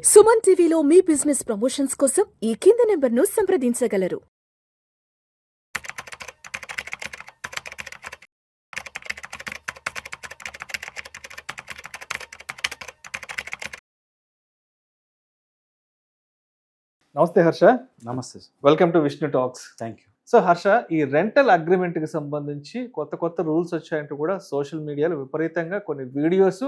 సుమన్ టీవీలో మీ business promotions కోసం ఈ కింది నెంబర్ను సంప్రదించగలరు. నమస్తే హర్ష. నమస్తే sir. Welcome to Vishnu talks. Thank you. So Harsha, ఈ రెంటల్ అగ్రిమెంట్కి సంబంధించి కొత్త రూల్స్ వచ్చాయంటూ కూడా సోషల్ మీడియాలో విపరీతంగా కొన్ని వీడియోస్,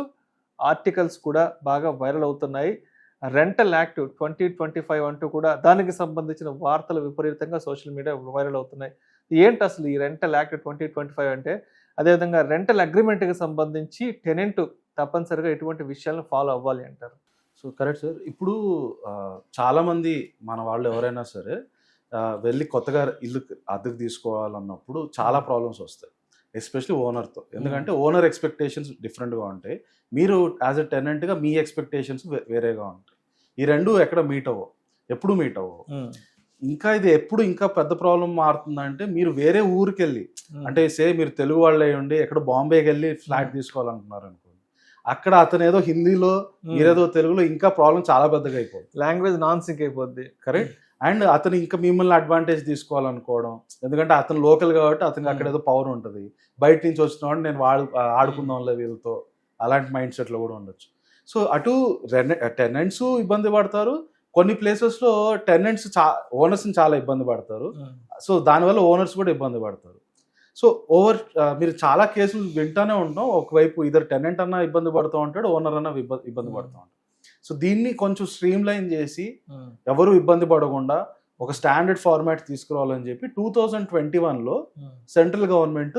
ఆర్టికల్స్ కూడా బాగా వైరల్ అవుతున్నాయి. రెంటల్ యాక్ట్ 2025 అంటూ కూడా దానికి సంబంధించిన వార్తలు విపరీతంగా సోషల్ మీడియా వైరల్ అవుతున్నాయి. ఏంటి అసలు ఈ రెంటల్ యాక్ట్ 2025 అంటే? అదేవిధంగా రెంటల్ అగ్రిమెంట్కి సంబంధించి టెనెంట్ తప్పనిసరిగా ఎటువంటి విషయాలను ఫాలో అవ్వాలి అంటారు? So correct sir. ఇప్పుడు చాలామంది మన వాళ్ళు ఎవరైనా సరే వెళ్ళి కొత్తగా ఇల్లు అద్దెకు తీసుకోవాలన్నప్పుడు చాలా ప్రాబ్లమ్స్ వస్తాయి, ఎస్పెషలీ ఓనర్తో. ఎందుకంటే ఓనర్ ఎక్స్పెక్టేషన్స్ డిఫరెంట్గా ఉంటాయి, మీరు యాజ్ ఎ టెనెంట్గా మీ ఎక్స్పెక్టేషన్స్ వేరేగా ఉంటాయి. ఈ రెండు ఎక్కడ మీట్ అవ్వవు, ఎప్పుడు మీట్ అవ్వవు. ఇంకా ఇది ఎప్పుడు ఇంకా పెద్ద ప్రాబ్లం మారుతుందంటే, మీరు వేరే ఊరికి వెళ్ళి, అంటే మీరు తెలుగు వాళ్ళే ఉండి ఎక్కడ బాంబేకి వెళ్ళి ఫ్లాట్ తీసుకోవాలనుకున్నారు అనుకోండి, అక్కడ అతను ఏదో హిందీలో మీరేదో తెలుగులో, ఇంకా ప్రాబ్లం చాలా పెద్దగా అయిపోతుంది, లాంగ్వేజ్ నాన్ సింక్ అయిపోద్ది. కరెక్ట్. అండ్ అతను ఇంకా మిమ్మల్ని అడ్వాంటేజ్ తీసుకోవాలనుకోవడం, ఎందుకంటే అతను లోకల్ కాబట్టి అతనికి అక్కడ ఏదో పవర్ ఉంటుంది, బయట నుంచి వచ్చినవాడు నేను ఆడుకుందాంలే వీళ్ళతో, అలాంటి మైండ్ సెట్లో కూడా ఉండొచ్చు. సో అటు టెనెంట్స్ ఇబ్బంది పడతారు, కొన్ని ప్లేసెస్లో టెనెంట్స్ ఓనర్స్ని చాలా ఇబ్బంది పడతారు. సో దానివల్ల ఓనర్స్ కూడా ఇబ్బంది పడతారు. సో మీరు చాలా కేసులు వింటానే ఉంటాం, ఒకవైపు ఇద్దరు టెనెంట్ అన్నా ఇబ్బంది పడుతూ ఉంటాడు, ఓనర్ అన్నా ఇబ్బంది పడుతూ ఉంటాడు. సో దీన్ని కొంచెం స్ట్రీమ్ లైన్ చేసి ఎవరు ఇబ్బంది పడకుండా ఒక స్టాండర్డ్ ఫార్మాట్ తీసుకురావాలని చెప్పి 2021లో central government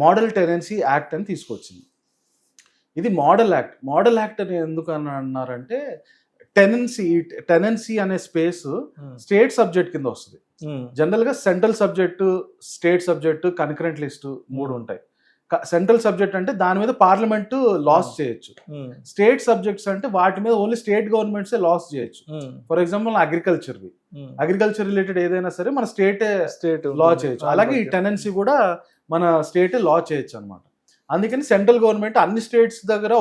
model tenancy act అని తీసుకొచ్చింది. ఇది మోడల్ యాక్ట్. మోడల్ యాక్ట్ అని ఎందుకు అని అన్నారంటే, టెనెన్సీ అనే స్పేస్ స్టేట్ సబ్జెక్ట్ కింద వస్తుంది. జనరల్గా central subject, state subject, concurrent list మూడు ఉంటాయి. సెంట్రల్ సబ్జెక్ట్ అంటే దాని మీద పార్లమెంట్ లాస్ చేయొచ్చు. స్టేట్ సబ్జెక్ట్స్ అంటే వాటి మీద ఓన్లీ స్టేట్ గవర్నమెంట్సే లాస్ చేయొచ్చు. ఫర్ ఎగ్జాంపుల్ అగ్రికల్చర్ రిలేటెడ్ ఏదైనా సరే మన స్టేట్ లా చేయొచ్చు. అలాగే ఈ టెనెన్సీ కూడా మన స్టేటే లా చేయొచ్చు అనమాట. అందుకని సెంట్రల్ గవర్నమెంట్ అన్ని స్టేట్స్ దగ్గర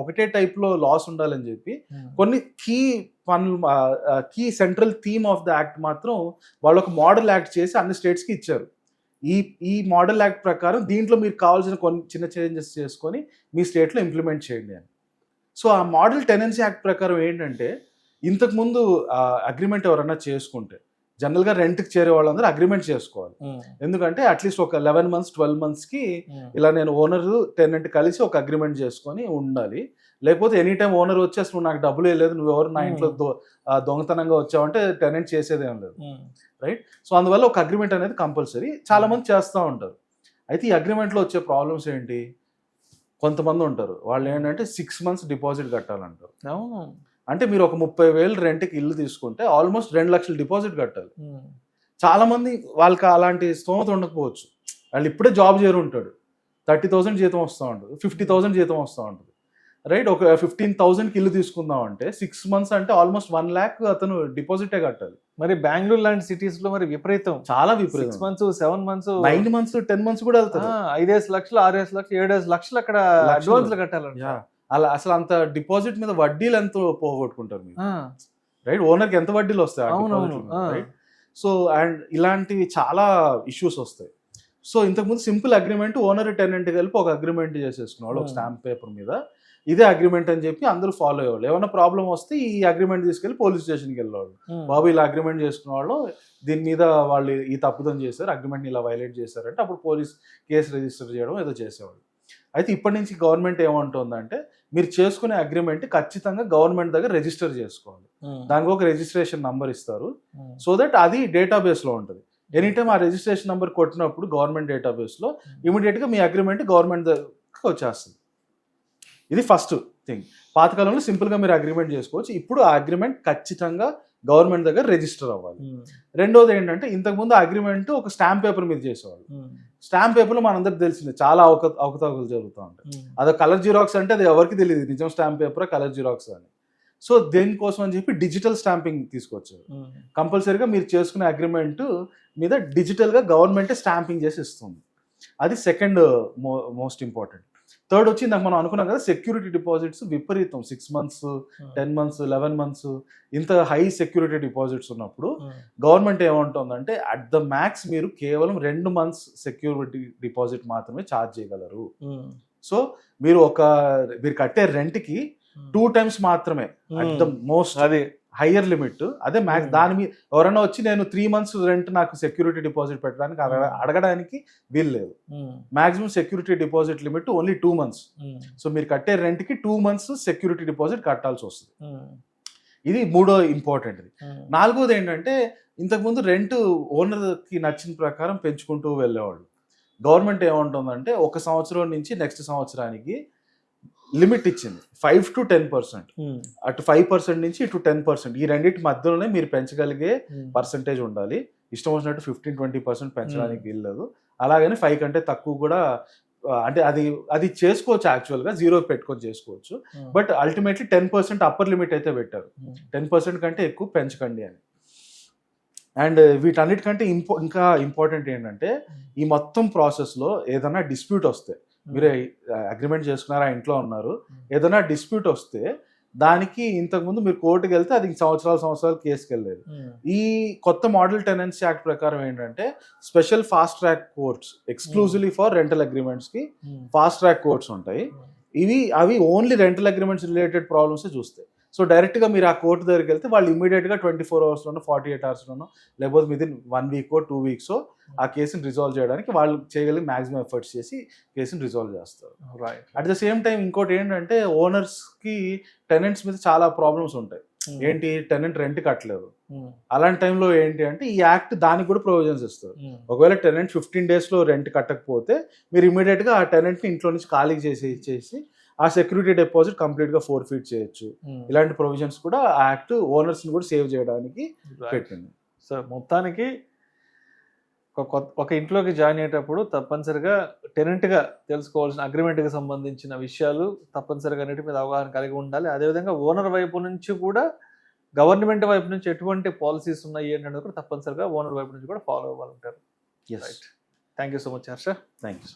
ఒకటే టైప్లో లాస్ ఉండాలని చెప్పి కొన్ని key central theme of the act మాత్రం వాళ్ళు ఒక మోడల్ యాక్ట్ చేసి అన్ని స్టేట్స్కి ఇచ్చారు. ఈ మోడల్ యాక్ట్ ప్రకారం దీంట్లో మీరు కావాల్సిన కొన్ని చిన్న చేంజెస్ చేసుకొని మీ స్టేట్లో ఇంప్లిమెంట్ చేయండి అని. సో ఆ మోడల్ టెనెన్సీ యాక్ట్ ప్రకారం ఏంటంటే, ఇంతకుముందు అగ్రిమెంట్ ఎవరన్నా చేసుకుంటే జనరల్గా రెంట్కి చేరే వాళ్ళందరూ అగ్రిమెంట్ చేసుకోవాలి. ఎందుకంటే అట్లీస్ట్ ఒక 11 months 12 monthsకి ఇలా నేను ఓనర్ టెనెంట్ కలిసి ఒక అగ్రిమెంట్ చేసుకొని ఉండాలి. లేకపోతే ఎనీ టైం ఓనర్ వచ్చి అసలు నాకు డబ్బులు వేయలేదు, నువ్వెవరు నా ఇంట్లో దొంగతనంగా వచ్చావంటే టెనెంట్ చేసేదేం లేదు, రైట్? సో అందువల్ల ఒక అగ్రిమెంట్ అనేది కంపల్సరీ. చాలా మంది చేస్తూ ఉంటారు. అయితే ఈ అగ్రిమెంట్లో వచ్చే ప్రాబ్లమ్స్ ఏంటి? కొంతమంది ఉంటారు, వాళ్ళు ఏంటంటే 6 months డిపాజిట్ కట్టాలంటారు. అంటే మీరు ఒక 30,000 రెంట్కి ఇల్లు తీసుకుంటే ఆల్మోస్ట్ 2 లక్షలు డిపాజిట్ కట్టాలి. చాలా మంది వాళ్ళకి అలాంటి స్తోమత ఉండకపోవచ్చు, వాళ్ళు ఇప్పుడే జాబ్ చేరి ఉంటాడు, 30,000 జీతం వస్తూ ఉంటుంది, 50,000 జీతం వస్తూ ఉంటుంది, రైట్? ఒక 15,000కి ఇల్లు తీసుకుందాం అంటే 6 months అంటే ఆల్మోస్ట్ 1 lakh అతను డిపాజిటే కట్టాలి. మరి బెంగళూరు లాంటి సిటీస్ లో మరి విపరీతం, చాలా విపరీతం. 6 months 7 months 9 months 10 months కూడా వెళ్తారు. 5 లక్షలు 6 లక్షలు 7 లక్షలు అక్కడ అడ్వాన్స్లు కట్టాలంట. అలా అసలు అంత డిపాజిట్ మీద వడ్డీలు ఎంత పోగొట్టుకుంటారు మీరు, రైట్? ఓనర్కి ఎంత వడ్డీలు వస్తాయి, రైట్? సో అండ్ ఇలాంటివి చాలా ఇష్యూస్ వస్తాయి. సో ఇంతకుముందు సింపుల్ అగ్రిమెంట్, ఓనర్ టెనెంట్ కలిపి ఒక అగ్రిమెంట్ చేసేసుకునేవాళ్ళు ఒక స్టాంప్ పేపర్ మీద, ఇదే అగ్రిమెంట్ అని చెప్పి అందరూ ఫాలో అయ్యేవాళ్ళు. ఏమైనా ప్రాబ్లం వస్తే ఈ అగ్రిమెంట్ తీసుకెళ్ళి పోలీస్ స్టేషన్కి వెళ్ళేవాళ్ళు. బాబు ఇలా అగ్రిమెంట్ చేసుకున్న వాళ్ళు దీని మీద వాళ్ళు ఈ తప్పుదం చేశారు, అగ్రిమెంట్ని ఇలా వైలేట్ చేశారంటే అప్పుడు పోలీస్ కేసు రిజిస్టర్ చేయడం ఏదో చేసేవాళ్ళు. అయితే ఇప్పటి నుంచి గవర్నమెంట్ ఏమంటుందంటే, మీరు చేసుకునే అగ్రిమెంట్ ఖచ్చితంగా గవర్నమెంట్ దగ్గర రిజిస్టర్ చేసుకోవాలి. దానికి ఒక రిజిస్ట్రేషన్ నంబర్ ఇస్తారు, సో దట్ అది డేటాబేస్లో ఉంటుంది. ఎనీ టైం ఆ రిజిస్ట్రేషన్ నెంబర్ కొట్టినప్పుడు గవర్నమెంట్ డేటాబేస్లో ఇమీడియట్గా మీ అగ్రిమెంట్ గవర్నమెంట్ దగ్గరకు వచ్చేస్తుంది. ఇది ఫస్ట్ థింగ్. పాతకాలంలో సింపుల్గా మీరు అగ్రిమెంట్ చేసుకోవచ్చు, ఇప్పుడు ఆ అగ్రిమెంట్ ఖచ్చితంగా గవర్నమెంట్ దగ్గర రిజిస్టర్ అవ్వాలి. రెండోది ఏంటంటే, ఇంతకుముందు అగ్రిమెంట్ ఒక స్టాంప్ పేపర్ మీద చేసేవాళ్ళు. స్టాంప్ పేపర్లో మనందరికి తెలిసిందే చాలా అవకతవకలు జరుగుతూ ఉంటాయి. అదో కలర్ జిరాక్స్ అంటే అది ఎవరికి తెలియదు నిజం స్టాంప్ పేపర్ కలర్ జిరాక్స్ అని. సో దేనికోసం అని చెప్పి డిజిటల్ స్టాంపింగ్ తీసుకొచ్చారు. కంపల్సరీగా మీరు చేసుకునే అగ్రిమెంట్ మీద డిజిటల్గా గవర్నమెంటే స్టాంపింగ్ చేసి ఇస్తుంది. అది సెకండ్ మోస్ట్ ఇంపార్టెంట్. థర్డ్ వచ్చి ఇందాక మనం అనుకున్నాం కదా సెక్యూరిటీ డిపాజిట్స్ విపరీతం 6 months 10 months 11 months ఇంత హై సెక్యూరిటీ డిపాజిట్స్ ఉన్నప్పుడు గవర్నమెంట్ ఏమంటుందంటే అట్ ద మ్యాక్స్ మీరు కేవలం 2 months సెక్యూరిటీ డిపాజిట్ మాత్రమే ఛార్జ్ చేయగలరు. సో మీరు కట్టే రెంట్కి 2 times మాత్రమే అట్ ద మోస్ట్ అది హయ్యర్ లిమిట్. అదే మ్యాక్స్. దాని మీద ఎవరైనా వచ్చి నేను 3 months రెంట్ నాకు సెక్యూరిటీ డిపాజిట్ పెట్టడానికి అడగడానికి వీలు లేదు. Maximum security deposit limit only 2 months. So మీరు కట్టే రెంట్కి 2 months సెక్యూరిటీ డిపాజిట్ కట్టాల్సి వస్తుంది. ఇది మూడో ఇంపార్టెంట్ది. నాలుగోది ఏంటంటే ఇంతకుముందు రెంట్ ఓనర్కి నచ్చిన ప్రకారం పెంచుకుంటూ వెళ్ళేవాళ్ళు. గవర్నమెంట్ ఏమంటుందంటే 1 సంవత్సరం నుంచి నెక్స్ట్ సంవత్సరానికి లిమిట్ ఇచ్చింది 5 to 10%. అటు 5% నుంచి ఇటు 10%. ఈ రెండింటి మధ్యలోనే మీరు పెంచగలిగే పర్సంటేజ్ ఉండాలి. ఇష్టం వచ్చినట్టు 15-20% పెంచడానికి వీల్లేదు. అలాగని 5 కంటే తక్కువ కూడా అంటే అది చేసుకోవచ్చు. యాక్చువల్గా 0 పెట్టుకొని చేసుకోవచ్చు. బట్ అల్టిమేట్లీ 10% అప్పర్ లిమిట్ అయితే పెట్టారు. 10% కంటే ఎక్కువ పెంచకండి అని. అండ్ వీటన్నిటికంటే ఇంకా ఇంపార్టెంట్ ఏంటంటే ఈ మొత్తం ప్రాసెస్లో ఏదైనా డిస్ప్యూట్ వస్తే, మీరు అగ్రిమెంట్ చేసుకున్నారా, ఇంట్లో ఉన్నారు, ఏదైనా డిస్ప్యూట్ వస్తే దానికి ఇంతకుముందు మీరు కోర్టుకి వెళ్తే అది సంవత్సరాలు కేసుకి వెళ్ళలేదు. ఈ కొత్త మోడల్ టెనెన్సీ యాక్ట్ ప్రకారం ఏంటంటే special fast track courts exclusively for rental అగ్రిమెంట్స్కి ఫాస్ట్ ట్రాక్ కోర్ట్స్ ఉంటాయి. అవి only rental agreements related problems చూస్తాయి. సో డైరెక్ట్గా మీరు ఆ కోర్టు దగ్గరికి వెళ్తే వాళ్ళు ఇమీడియట్గా 24 hours 48 hours లేకపోతే విదిన్ 1 week 2 weeks ఆ కేసుని రిజాల్వ్ చేయడానికి వాళ్ళు చేయగలిగి మ్యాక్సిమం ఎఫర్ట్స్ చేసి కేసుని రిజాల్వ్ చేస్తారు. అట్ ద సేమ్ టైం ఇంకోటి ఏంటంటే ఓనర్స్కి టెనెంట్స్ మీద చాలా ప్రాబ్లమ్స్ ఉంటాయి. ఏంటి, టెనెంట్ రెంట్ కట్టలేదు. అలాంటి టైంలో ఏంటి అంటే ఈ యాక్ట్ దానికి కూడా ప్రొవిజన్స్ ఇస్తారు. ఒకవేళ టెనెంట్ 15 days రెంట్ కట్టకపోతే మీరు ఇమీడియట్గా ఆ టెనెంట్ని ఇంట్లో నుంచి ఖాళీ చేసి ఆ సెక్యూరిటీ డిపాజిట్ కంప్లీట్గా ఫోర్ఫీట్ చేయొచ్చు. ఇలాంటి ప్రొవిజన్స్ కూడా ఆ యాక్ట్ ఓనర్స్ని కూడా సేవ్ చేయడానికి పెట్టింది. సో మొత్తానికి ఒక ఇంట్లోకి జాయిన్ అయ్యేటప్పుడు తప్పనిసరిగా టెనెంట్గా తెలుసుకోవాల్సిన అగ్రిమెంట్కి సంబంధించిన విషయాలు తప్పనిసరిగా అన్నిటి మీద అవగాహన కలిగి ఉండాలి. అదేవిధంగా ఓనర్ వైపు నుంచి కూడా గవర్నమెంట్ వైపు నుంచి ఎటువంటి పాలసీస్ ఉన్నాయి ఏంటనేది కూడా తప్పనిసరిగా ఓనర్ వైపు నుంచి కూడా ఫాలో అవ్వాలంటారు. Right. Thank you so much Harsha. Thank you.